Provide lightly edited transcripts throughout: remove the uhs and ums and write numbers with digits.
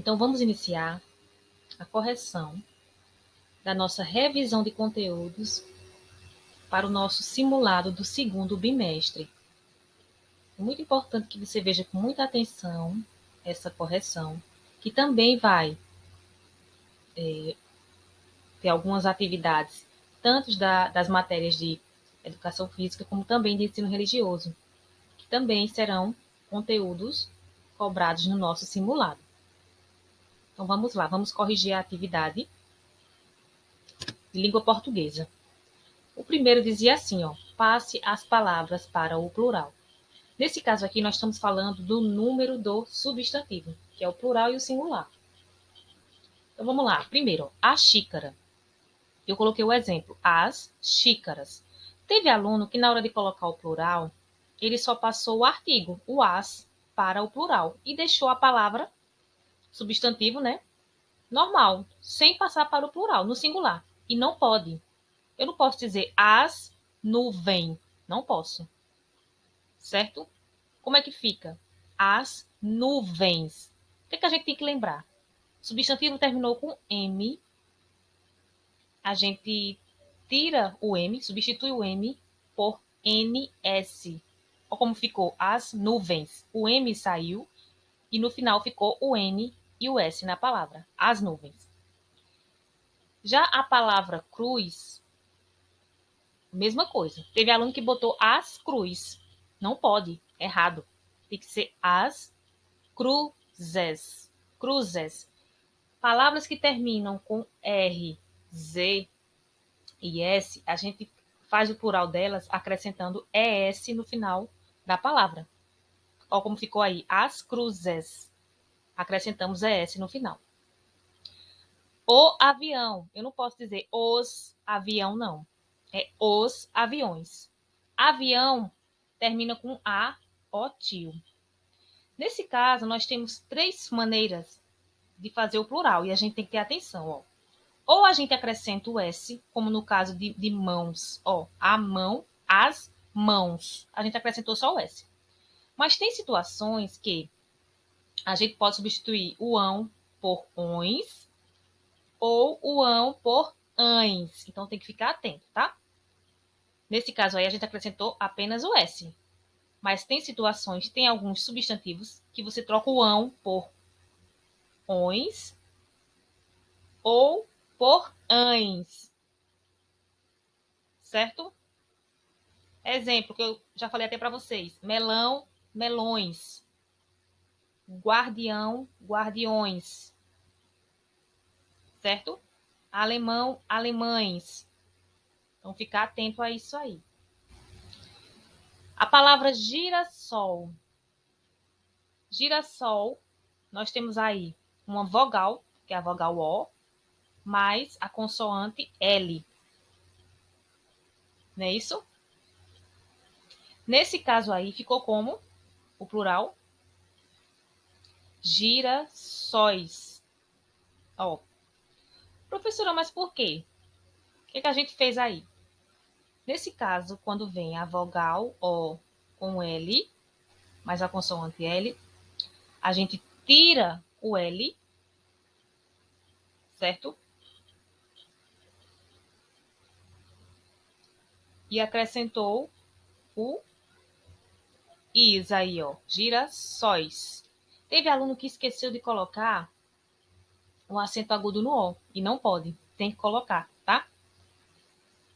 Então, vamos iniciar a correção da nossa revisão de conteúdos para o nosso simulado do segundo bimestre. É muito importante que você veja com muita atenção essa correção, que também vai ter algumas atividades, tanto das matérias de educação física, como também de ensino religioso, que também serão conteúdos cobrados no nosso simulado. Então, vamos lá, vamos corrigir a atividade de língua portuguesa. O primeiro dizia assim, passe as palavras para o plural. Nesse caso aqui, nós estamos falando do número do substantivo, que é o plural e o singular. Então, vamos lá. Primeiro, a xícara. Eu coloquei o exemplo, as xícaras. Teve aluno que, na hora de colocar o plural, ele só passou o artigo, o as, para o plural e deixou a palavra substantivo, né? Normal, sem passar para o plural, no singular. E não pode. Eu não posso dizer as nuvens. Não posso. Certo? Como é que fica? As nuvens. O que a gente tem que lembrar? O substantivo terminou com M. A gente tira o M, substitui o M por NS. Olha como ficou as nuvens. O M saiu e no final ficou o N e o S na palavra. As nuvens. Já a palavra cruz, mesma coisa. Teve aluno que botou as cruz. Não pode, errado. Tem que ser as cruzes. Cruzes. Palavras que terminam com R, Z e S, a gente faz o plural delas acrescentando ES no final da palavra. Olha como ficou aí, as cruzes. Acrescentamos ES no final. O avião. Eu não posso dizer os avião, não. É os aviões. Avião termina com A, O, tio. Nesse caso, nós temos 3 maneiras de fazer o plural e a gente tem que ter atenção, Ou a gente acrescenta o S, como no caso de mãos, a mão, as mãos. A gente acrescentou só o S. Mas tem situações que a gente pode substituir o ão por ões ou o ão por ães. Então tem que ficar atento, tá? Nesse caso aí a gente acrescentou apenas o S. Mas tem situações, tem alguns substantivos que você troca o ão por ões ou por ães. Certo? Exemplo que eu já falei até para vocês. Melão, melões. Guardião, guardiões. Certo? Alemão, alemães. Então, ficar atento a isso aí. A palavra girassol. Girassol, nós temos aí uma vogal, que é a vogal O, mais a consoante L. Não é isso? Nesse caso aí, ficou como o plural? Girassóis. Professora, mas por quê? O que a gente fez aí? Nesse caso, quando vem a vogal O com L, mais a consoante L, a gente tira o L, certo? E acrescentou o is aí, girassóis. Teve aluno que esqueceu de colocar o acento agudo no O, e não pode, tem que colocar, tá?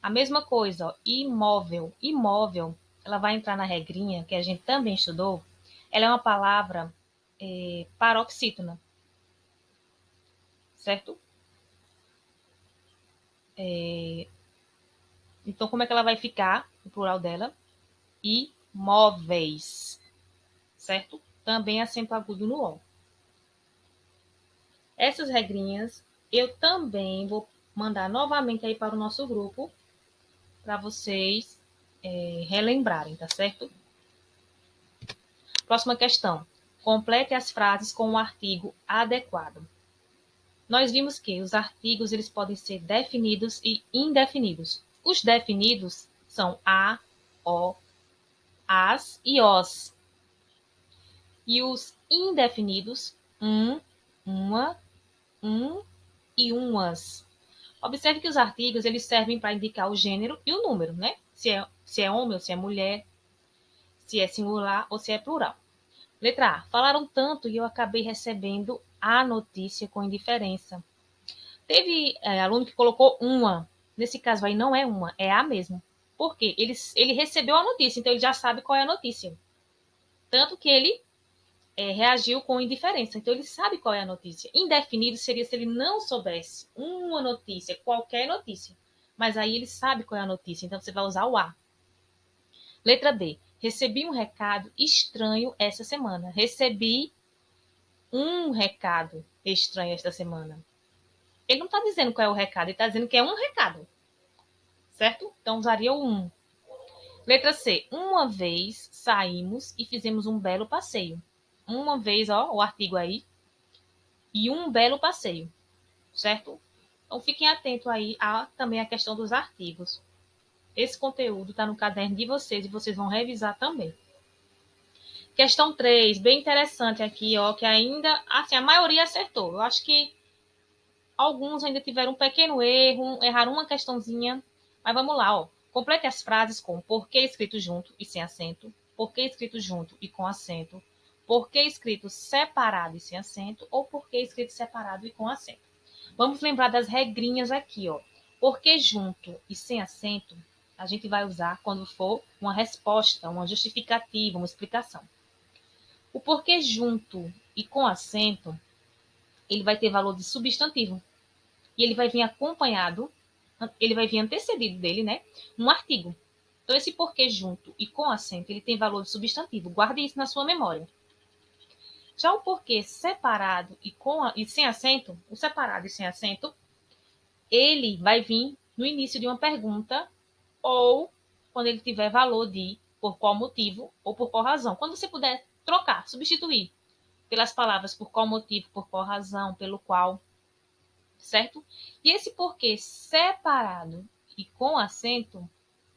A mesma coisa, imóvel. Imóvel, ela vai entrar na regrinha que a gente também estudou. Ela é uma palavra paroxítona, certo? Então, como é que ela vai ficar, o plural dela? Imóveis, certo? Também acento agudo no O. Essas regrinhas eu também vou mandar novamente aí para o nosso grupo, para vocês relembrarem, tá certo? Próxima questão. Complete as frases com o artigo adequado. Nós vimos que os artigos eles podem ser definidos e indefinidos. Os definidos são a, o, as e os. E os indefinidos, uma, um e umas. Observe que os artigos eles servem para indicar o gênero e o número, né? Se é homem ou se é mulher, se é singular ou se é plural. Letra A. Falaram tanto e eu acabei recebendo a notícia com indiferença. Teve aluno que colocou uma. Nesse caso aí não é uma, é a mesmo. Por quê? Ele recebeu a notícia, então ele já sabe qual é a notícia. Tanto que ele reagiu com indiferença. Então ele sabe qual é a notícia. Indefinido seria se ele não soubesse uma notícia, qualquer notícia. Mas aí ele sabe qual é a notícia, então você vai usar o A. Letra B. Recebi um recado estranho essa semana. Recebi um recado estranho esta semana. Ele não está dizendo qual é o recado, ele está dizendo que é um recado. Certo? Então usaria o um. Letra C. Uma vez saímos e fizemos um belo passeio. Uma vez, ó, o artigo aí. E um belo passeio. Certo? Então fiquem atentos aí também a questão dos artigos. Esse conteúdo está no caderno de vocês e vocês vão revisar também. Questão 3, bem interessante aqui, ó, que ainda, assim, a maioria acertou. Eu acho que alguns ainda tiveram um pequeno erro, erraram uma questãozinha, mas vamos lá, ó. Complete as frases com porquê escrito junto e sem acento, porquê escrito junto e com acento, porquê escrito separado e sem acento, ou porquê escrito separado e com acento. Vamos lembrar das regrinhas aqui, ó. Porquê junto e sem acento, a gente vai usar quando for uma resposta, uma justificativa, uma explicação. O porquê junto e com acento, ele vai ter valor de substantivo. E ele vai vir acompanhado, ele vai vir antecedido dele, né? Um artigo. Então, esse porquê junto e com acento, ele tem valor de substantivo. Guarde isso na sua memória. Já o porquê separado e sem acento, o separado e sem acento, ele vai vir no início de uma pergunta ou quando ele tiver valor de por qual motivo ou por qual razão. Quando você puder trocar, substituir pelas palavras por qual motivo, por qual razão, pelo qual, certo? E esse porquê separado e com acento,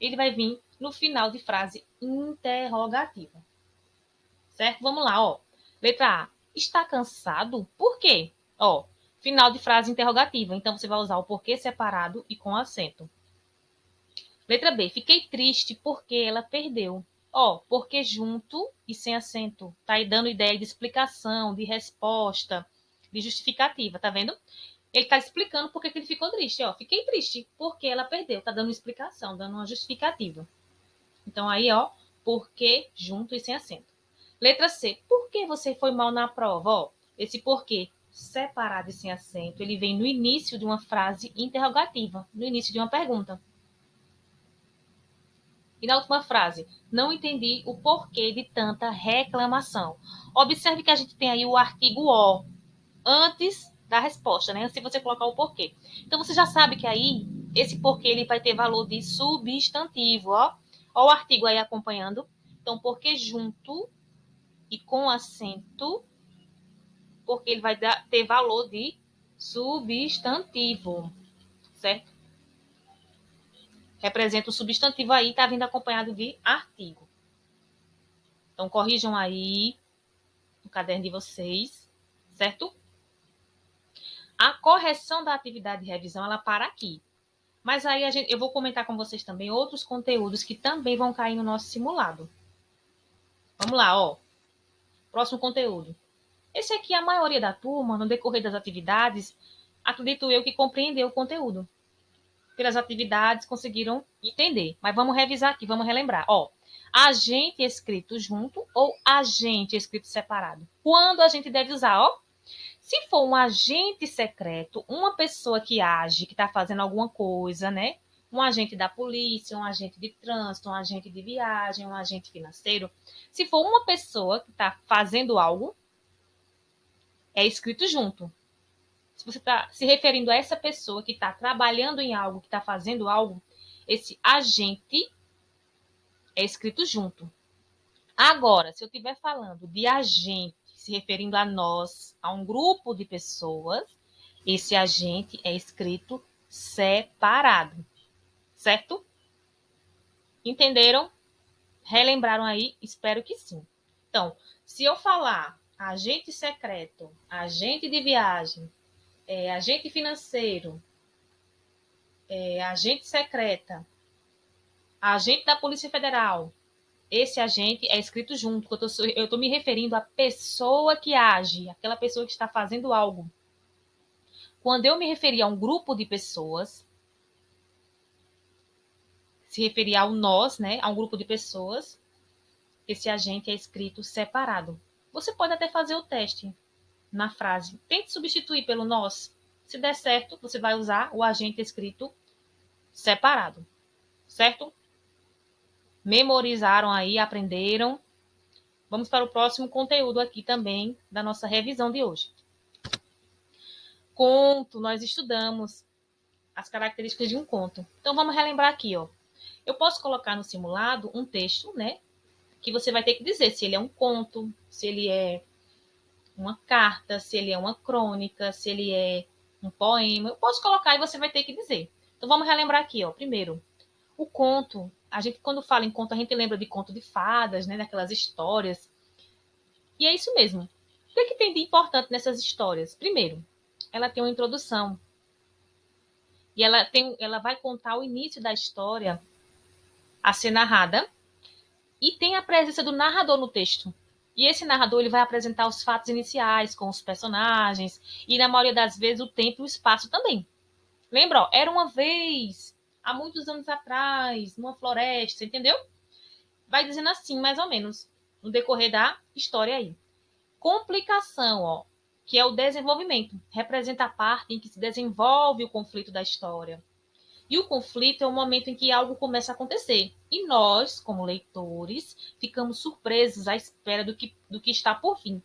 ele vai vir no final de frase interrogativa. Certo? Vamos lá, ó. Letra A. Está cansado? Por quê? Ó, final de frase interrogativa. Então você vai usar o porquê separado e com acento. Letra B. Fiquei triste porque ela perdeu. Ó, porque junto e sem acento. Tá aí dando ideia de explicação, de resposta, de justificativa, tá vendo? Ele tá explicando por que ele ficou triste, ó. Fiquei triste porque ela perdeu. Tá dando uma explicação, dando uma justificativa. Então aí, ó, porque junto e sem acento. Letra C. Por que você foi mal na prova? Ó, esse porquê separado e sem acento, ele vem no início de uma frase interrogativa, no início de uma pergunta. E na última frase, não entendi o porquê de tanta reclamação. Observe que a gente tem aí o artigo O antes da resposta, né? Se você colocar o porquê. Então você já sabe que aí esse porquê ele vai ter valor de substantivo, ó. Ó o artigo aí acompanhando. Então, porquê junto e com acento, porque ele vai ter valor de substantivo, certo? Representa o substantivo aí, tá vindo acompanhado de artigo. Então, corrijam aí no caderno de vocês, certo? A correção da atividade de revisão, ela para aqui. Mas aí eu vou comentar com vocês também outros conteúdos que também vão cair no nosso simulado. Vamos lá, ó. Próximo conteúdo. Esse aqui, a maioria da turma, no decorrer das atividades, acredito eu que compreendeu o conteúdo. Pelas atividades, conseguiram entender. Mas vamos revisar aqui, vamos relembrar. Ó, agente escrito junto ou agente escrito separado. Quando a gente deve usar, ó? Se for um agente secreto, uma pessoa que age, que está fazendo alguma coisa, né? Um agente da polícia, um agente de trânsito, um agente de viagem, um agente financeiro. Se for uma pessoa que está fazendo algo, é escrito junto. Se você está se referindo a essa pessoa que está trabalhando em algo, que está fazendo algo, esse agente é escrito junto. Agora, se eu estiver falando de agente, se referindo a nós, a um grupo de pessoas, esse agente é escrito separado, certo? Entenderam? Relembraram aí? Espero que sim. Então, se eu falar agente secreto, agente de viagem, agente financeiro, agente secreta, agente da Polícia Federal. Esse agente é escrito junto, eu estou me referindo à pessoa que age, aquela pessoa que está fazendo algo. Quando eu me referir a um grupo de pessoas, se referir ao nós, né, a um grupo de pessoas, esse agente é escrito separado. Você pode até fazer o teste na frase. Tente substituir pelo nós. Se der certo, você vai usar o agente escrito separado. Certo? Memorizaram aí, aprenderam. Vamos para o próximo conteúdo aqui também da nossa revisão de hoje. Conto, nós estudamos as características de um conto. Então vamos relembrar aqui, ó. Eu posso colocar no simulado um texto, né? Que você vai ter que dizer se ele é um conto, se ele é uma carta, se ele é uma crônica, se ele é um poema. Eu posso colocar e você vai ter que dizer. Então vamos relembrar aqui, ó. Primeiro, o conto. A gente, quando fala em conto, a gente lembra de conto de fadas, né? Daquelas histórias. E é isso mesmo. O que tem de importante nessas histórias? Primeiro, ela tem uma introdução. E ela vai contar o início da história a ser narrada. E tem a presença do narrador no texto. E esse narrador ele vai apresentar os fatos iniciais com os personagens. E na maioria das vezes o tempo e o espaço também. Lembra? Ó, era uma vez, há muitos anos atrás, numa floresta, entendeu? Vai dizendo assim, mais ou menos, no decorrer da história aí. Complicação, ó, que é o desenvolvimento. Representa a parte em que se desenvolve o conflito da história. E o conflito é o momento em que algo começa a acontecer. E nós, como leitores, ficamos surpresos à espera do que está por vir.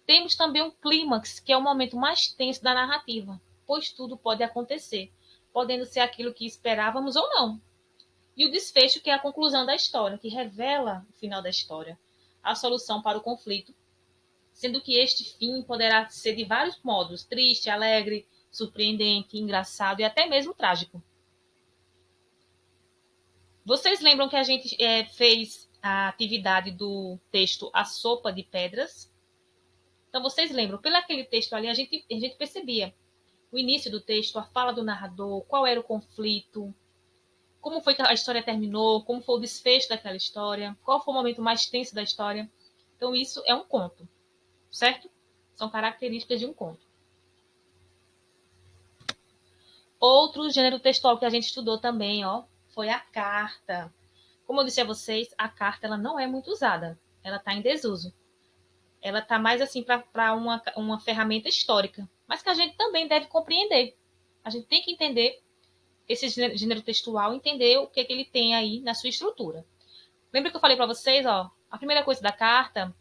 Temos também um clímax, que é o momento mais tenso da narrativa, pois tudo pode acontecer, podendo ser aquilo que esperávamos ou não. E o desfecho, que é a conclusão da história, que revela o final da história, a solução para o conflito, sendo que este fim poderá ser de vários modos: triste, alegre, surpreendente, engraçado e até mesmo trágico. Vocês lembram que a gente fez a atividade do texto A Sopa de Pedras? Então, vocês lembram, pelo aquele texto ali, a gente percebia o início do texto, a fala do narrador, qual era o conflito, como foi que a história terminou, como foi o desfecho daquela história, qual foi o momento mais tenso da história. Então, isso é um conto, certo? São características de um conto. Outro gênero textual que a gente estudou também, ó, foi a carta. Como eu disse a vocês, a carta ela não é muito usada, ela está em desuso. Ela está mais assim para uma ferramenta histórica, mas que a gente também deve compreender. A gente tem que entender esse gênero textual, entender o que ele tem aí na sua estrutura. Lembra que eu falei para vocês, ó, a primeira coisa da carta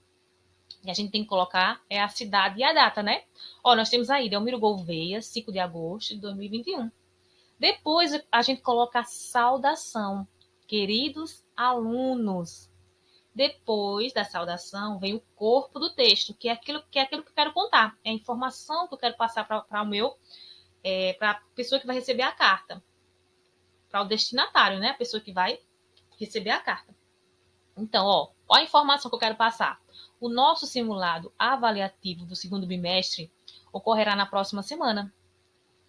que a gente tem que colocar é a cidade e a data, né? Ó, nós temos aí Delmiro Gouveia, 5 de agosto de 2021. Depois a gente coloca a saudação. Queridos alunos. Depois da saudação vem o corpo do texto, que é aquilo que eu quero contar. É a informação que eu quero passar para a pessoa que vai receber a carta. Para o destinatário, né? A pessoa que vai receber a carta. Então, ó, qual a informação que eu quero passar? O nosso simulado avaliativo do segundo bimestre ocorrerá na próxima semana.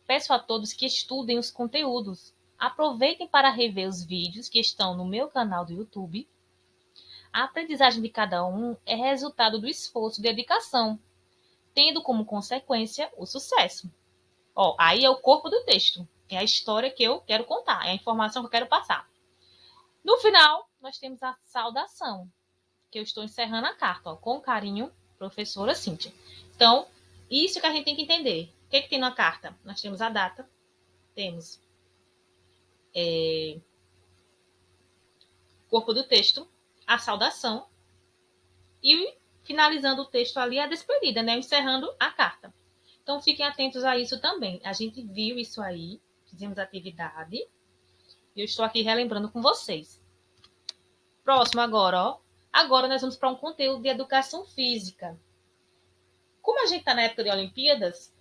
Peço a todos que estudem os conteúdos. Aproveitem para rever os vídeos que estão no meu canal do YouTube. A aprendizagem de cada um é resultado do esforço e dedicação, tendo como consequência o sucesso. Ó, aí é o corpo do texto. É a história que eu quero contar, é a informação que eu quero passar. No final, nós temos a saudação, que eu estou encerrando a carta, ó, com carinho, professora Cíntia. Então, isso que a gente tem que entender. O que tem na carta? Nós temos a data, temos corpo do texto, a saudação e finalizando o texto ali a despedida, né? Encerrando a carta. Então fiquem atentos a isso também. A gente viu isso aí, fizemos atividade e eu estou aqui relembrando com vocês. Próximo agora, ó. Agora nós vamos para um conteúdo de educação física. Como a gente está na época de Olimpíadas,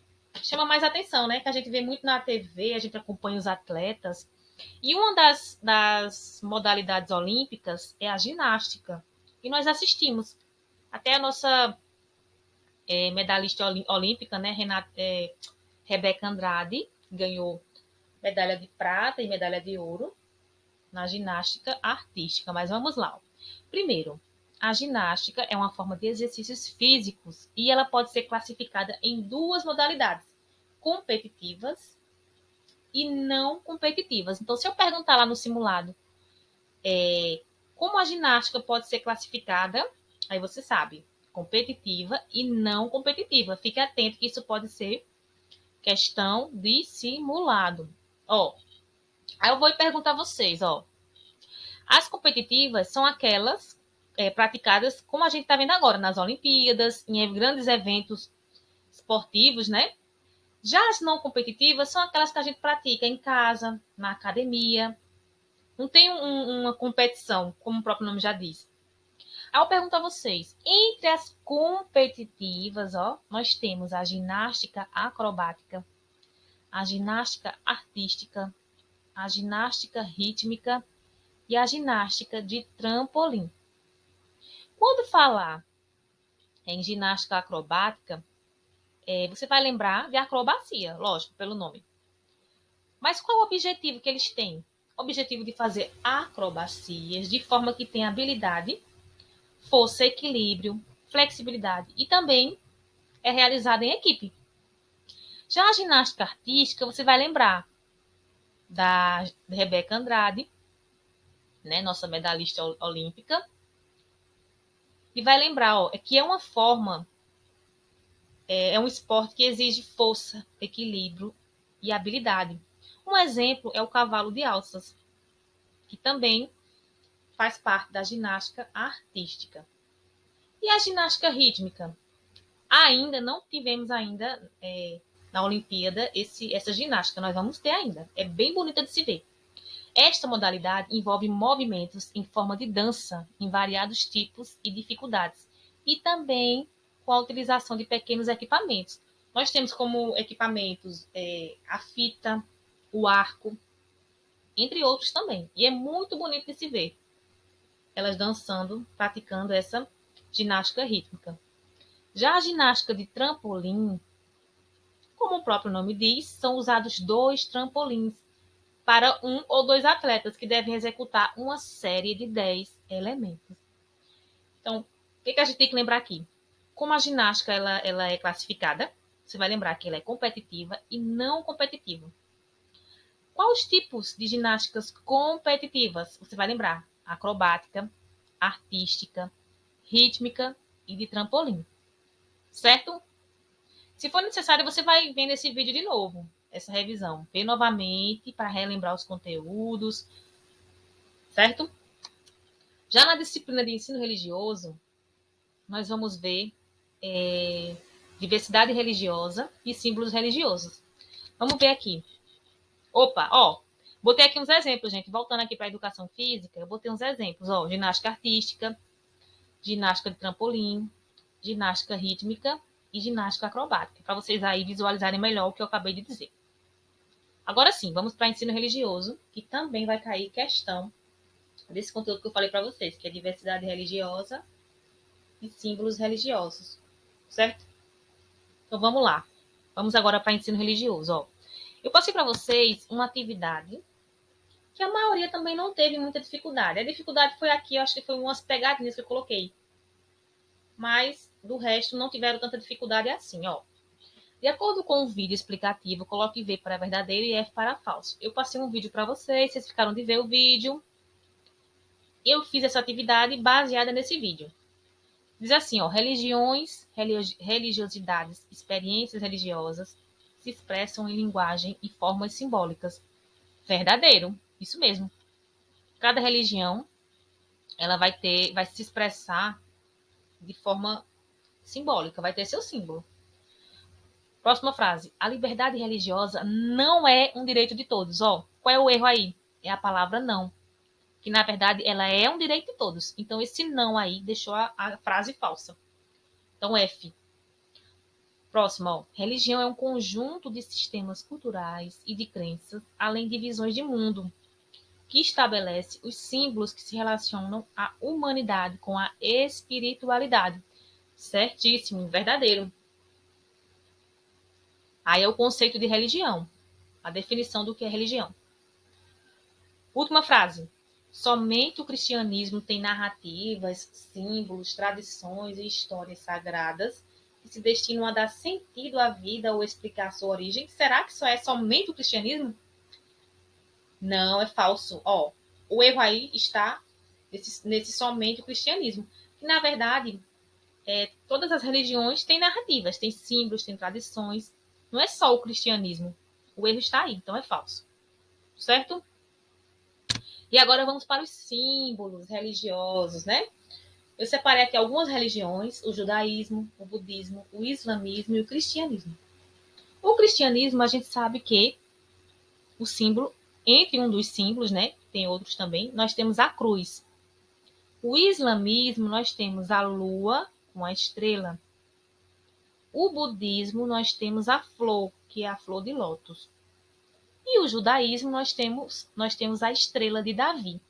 chama mais atenção, né? Que a gente vê muito na TV, a gente acompanha os atletas. E uma das modalidades olímpicas é a ginástica. E nós assistimos Até a nossa medalhista olímpica, né, Rebeca Andrade, ganhou medalha de prata e medalha de ouro na ginástica artística. Mas vamos lá. Primeiro, a ginástica é uma forma de exercícios físicos e ela pode ser classificada em duas modalidades, competitivas e não competitivas. Então, se eu perguntar lá no simulado como a ginástica pode ser classificada, aí você sabe, competitiva e não competitiva. Fique atento que isso pode ser questão de simulado. Ó, aí eu vou perguntar a vocês, ó. As competitivas são aquelas praticadas, como a gente está vendo agora, nas Olimpíadas, em grandes eventos esportivos, né? Já as não competitivas são aquelas que a gente pratica em casa, na academia. Não tem uma competição, como o próprio nome já diz. Aí eu pergunto a vocês, entre as competitivas, ó, nós temos a ginástica acrobática, a ginástica artística, a ginástica rítmica e a ginástica de trampolim. Quando falar em ginástica acrobática, você vai lembrar de acrobacia, lógico, pelo nome. Mas qual é o objetivo que eles têm? O objetivo de fazer acrobacias de forma que tenha habilidade, força, equilíbrio, flexibilidade e também é realizada em equipe. Já a ginástica artística, você vai lembrar da Rebeca Andrade, né, nossa medalhista olímpica, e vai lembrar que é uma forma, é um esporte que exige força, equilíbrio e habilidade. Um exemplo é o cavalo de alças, que também faz parte da ginástica artística. E a ginástica rítmica? Ainda não tivemos ainda na Olimpíada essa ginástica, nós vamos ter ainda. É bem bonita de se ver. Esta modalidade envolve movimentos em forma de dança, em variados tipos e dificuldades, e também com a utilização de pequenos equipamentos. Nós temos como equipamentos a fita, o arco, entre outros também. E é muito bonito de se ver elas dançando, praticando essa ginástica rítmica. Já a ginástica de trampolim, como o próprio nome diz, são usados 2 trampolins para 1 ou 2 atletas que devem executar uma série de 10 elementos. Então, o que a gente tem que lembrar aqui? Como a ginástica ela é classificada, você vai lembrar que ela é competitiva e não competitiva. Quais os tipos de ginásticas competitivas? Você vai lembrar: acrobática, artística, rítmica e de trampolim. Certo? Se for necessário, você vai ver nesse vídeo de novo essa revisão. Ver novamente para relembrar os conteúdos, certo? Já na disciplina de ensino religioso, nós vamos ver diversidade religiosa e símbolos religiosos. Vamos ver aqui. Opa, ó, botei aqui uns exemplos, gente. Voltando aqui para a educação física, eu botei uns exemplos, ó, ginástica artística, ginástica de trampolim, ginástica rítmica e ginástica acrobática, para vocês aí visualizarem melhor o que eu acabei de dizer. Agora sim, vamos para ensino religioso, que também vai cair questão desse conteúdo que eu falei para vocês, que é diversidade religiosa e símbolos religiosos, certo? Então vamos lá. Vamos agora para ensino religioso. Ó. Eu passei para vocês uma atividade que a maioria também não teve muita dificuldade. A dificuldade foi aqui, eu acho que foi umas pegadinhas que eu coloquei. Mas do resto não tiveram tanta dificuldade assim, ó. De acordo com o vídeo explicativo, coloque V para verdadeiro e F para falso. Eu passei um vídeo para vocês ficaram de ver o vídeo. Eu fiz essa atividade baseada nesse vídeo. Diz assim, ó, religiões, religiosidades, experiências religiosas se expressam em linguagem e formas simbólicas. Verdadeiro, isso mesmo. Cada religião, ela vai se expressar de forma simbólica, vai ter seu símbolo. Próxima frase. A liberdade religiosa não é um direito de todos. Ó, qual é o erro aí? É a palavra não. Que, na verdade, ela é um direito de todos. Então, esse não aí deixou a frase falsa. Então, F. Próximo, ó. Religião é um conjunto de sistemas culturais e de crenças, além de visões de mundo, que estabelece os símbolos que se relacionam à humanidade com a espiritualidade. Certíssimo, verdadeiro. Aí é o conceito de religião, a definição do que é religião. Última frase. Somente o cristianismo tem narrativas, símbolos, tradições e histórias sagradas que se destinam a dar sentido à vida ou explicar sua origem. Será que só é somente o cristianismo? Não, é falso. Ó, o erro aí está nesse somente o cristianismo. Que, na verdade, todas as religiões têm narrativas, têm símbolos, têm tradições. Não é só o cristianismo. O erro está aí, então é falso. Certo? E agora vamos para os símbolos religiosos, né? Eu separei aqui algumas religiões: o judaísmo, o budismo, o islamismo e o cristianismo. O cristianismo, a gente sabe que o símbolo, entre um dos símbolos, né? Tem outros também, nós temos a cruz. O islamismo, nós temos a lua com a estrela. O budismo, nós temos a flor, que é a flor de lótus. E o judaísmo, nós temos a estrela de Davi.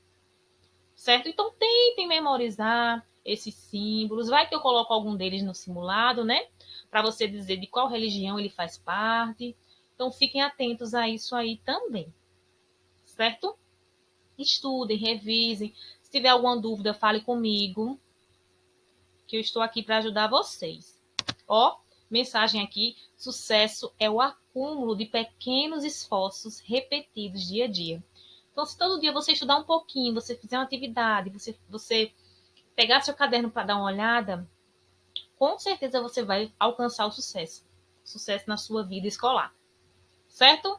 Certo? Então, tentem memorizar esses símbolos. Vai que eu coloco algum deles no simulado, né? Para você dizer de qual religião ele faz parte. Então, fiquem atentos a isso aí também. Certo? Estudem, revisem. Se tiver alguma dúvida, fale comigo, que eu estou aqui para ajudar vocês. Ó, mensagem aqui: sucesso é o acúmulo de pequenos esforços repetidos dia a dia. Então, se todo dia você estudar um pouquinho, você fizer uma atividade, você pegar seu caderno para dar uma olhada, com certeza você vai alcançar o sucesso. Sucesso na sua vida escolar. Certo?